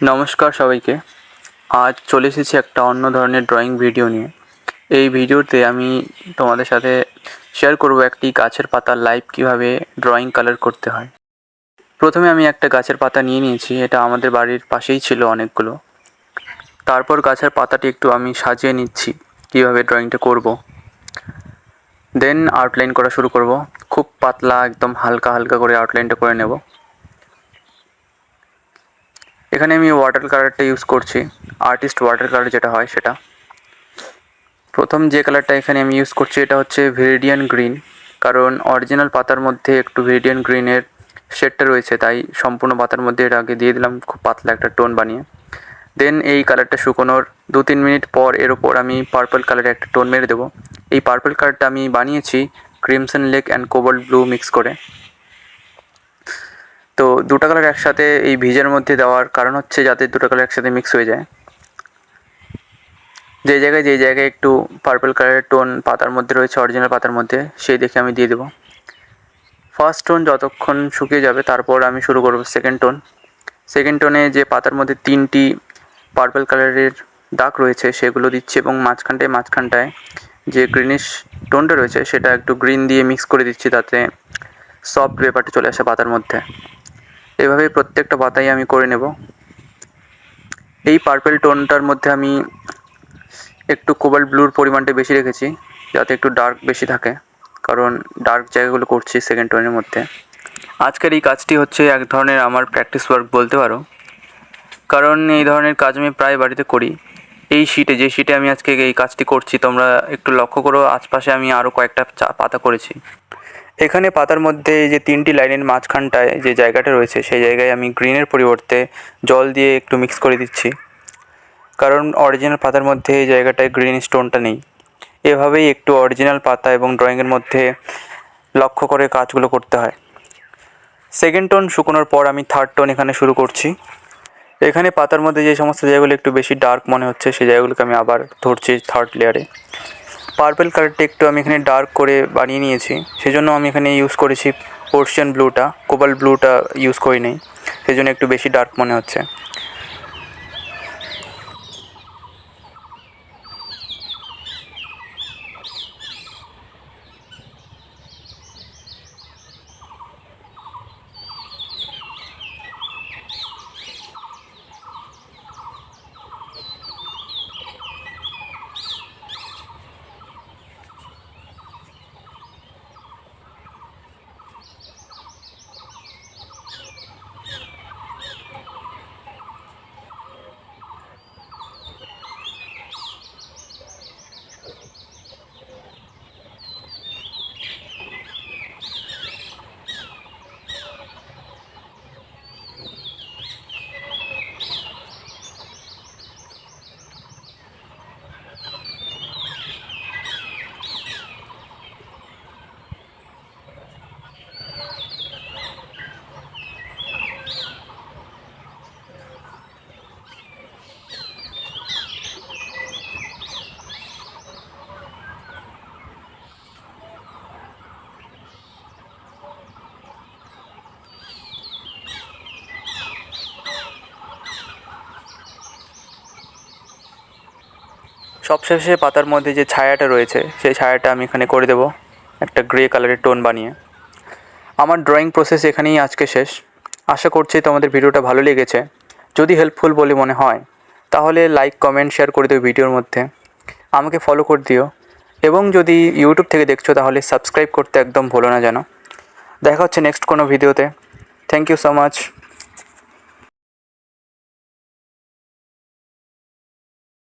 নমস্কার সবাইকে। আজ চলে এসেছি একটা অন্য ধরনের ড্রয়িং ভিডিও নিয়ে। এই ভিডিওতে আমি তোমাদের সাথে শেয়ার করব একটি গাছের পাতার লাইভ কীভাবে ড্রয়িং কালার করতে হয়। প্রথমে আমি একটা গাছের পাতা নিয়ে নিয়েছি, এটা আমাদের বাড়ির পাশেই ছিল অনেকগুলো। তারপর গাছের পাতাটি একটু আমি সাজিয়ে নিচ্ছি কীভাবে ড্রয়িংটা করব। দেন আউটলাইন করা শুরু করব। খুব পাতলা, একদম হালকা হালকা করে আউটলাইনটা করে নেব। এখানে আমি ওয়াটার কালারটা ইউজ করছি, আর্টিস্ট ওয়াটার কালার যেটা হয় সেটা। প্রথম যে কালারটা এখানে আমি ইউজ করছি এটা হচ্ছে ভেরিডিয়ান গ্রিন, কারণ অরিজিনাল পাতার মধ্যে একটু ভেরিডিয়ান গ্রিনের শেডটা রয়েছে, তাই সম্পূর্ণ পাতার মধ্যে এটা আগে দিয়ে দিলাম খুব পাতলা একটা টোন বানিয়ে। দেন এই কালারটা শুকোনোর 2-3 মিনিট পর এর ওপর আমি পার্পল কালারের একটা টোন মেরে দেবো। এই পার্পল কালারটা আমি বানিয়েছি crimson lake and cobalt blue mix করে। তো দুটো কালার একসাথে এই ভিজের মধ্যে দেওয়ার কারণ হচ্ছে যাতে দুটো কালার একসাথে মিক্স হয়ে যায়। যে জায়গায় একটু পার্পল কালারের টোন পাতার মধ্যে রয়েছে অরিজিনাল পাতার মধ্যে, সেই দেখে আমি দিয়ে দেবো। ফার্স্ট টোন যতক্ষণ শুকিয়ে যাবে তারপর আমি শুরু করব সেকেন্ড টোন। সেকেন্ড টোনে যে পাতার মধ্যে 3টি পার্পল কালারের দাগ রয়েছে সেগুলো দিচ্ছি, এবং মাঝখানটায় যে গ্রিনিশ টোনটা রয়েছে সেটা একটু গ্রিন দিয়ে মিক্স করে দিচ্ছি, তাতে সফট ব্যাপারটা চলে আসে পাতার মধ্যে। এভাবে প্রত্যেকটা পাতাই আমি করে নেব। এই পার্পল টোনটার মধ্যে আমি একটু কোবাল্ট ব্লুর পরিমাণটা বেশি রেখেছি যাতে একটু ডার্ক বেশি থাকে, কারণ ডার্ক জায়গাগুলো করছি সেকেন্ড টোনের মধ্যে। আজকের এই কাজটি হচ্ছে এক ধরনের আমার প্র্যাকটিস ওয়ার্ক বলতে পারো, কারণ এই ধরনের কাজ আমি প্রায় বাড়িতে করি। যে শিটে আমি আজকে এই কাজটি করছি তোমরা একটু লক্ষ্য করো, আশপাশে আমি আরও কয়েকটা পাতা করেছি। এখানে পাতার মধ্যে যে 3টি লাইনের মাঝখানটায় যে জায়গাটা রয়েছে সেই জায়গায় আমি গ্রিনের পরিবর্তে জল দিয়ে একটু মিক্স করে দিচ্ছি, কারণ অরিজিনাল পাতার মধ্যে এই জায়গাটায় গ্রিন স্টোনটা নেই। এভাবেই একটু অরিজিনাল পাতা এবং ড্রয়িংয়ের মধ্যে লক্ষ্য করে কাজগুলো করতে হয়। সেকেন্ড টোন শুকোনোর পর আমি থার্ড টোন এখানে শুরু করছি। এখানে পাতার মধ্যে যে সমস্ত জায়গাগুলো একটু বেশি ডার্ক মনে হচ্ছে সেই জায়গাগুলোকে আমি আবার ধরছি থার্ড লেয়ারে। পার্পল কালারটা একটু আমি এখানে ডার্ক করে বানিয়ে নিয়েছি, সেজন্য আমি এখানে ইউজ করেছি পোর্শিয়ান ব্লুটা, কোবাল্ট ব্লুটা ইউজ করি নাই, সেজন্য একটু বেশি ডার্ক মনে হচ্ছে। সবশেষে পাতার মধ্যে যে ছায়াটা রয়েছে সেই ছায়াটা আমি এখানে করে দেব একটা গ্রে কালারের টোন বানিয়ে। আমার ড্রয়িং প্রসেস এখানেই আজকে শেষ। আশা করছি তোমাদের ভিডিওটা ভালো লেগেছে। যদি হেল্পফুল বলে মনে হয় তাহলে লাইক, কমেন্ট, শেয়ার করে দিও ভিডিওর মধ্যে। আমাকে ফলো করে দিও, এবং যদি ইউটিউব থেকে দেখছো তাহলে সাবস্ক্রাইব করতে একদম ভুলো না যেন। দেখা হচ্ছে নেক্সট কোনো ভিডিওতে। Thank you so much.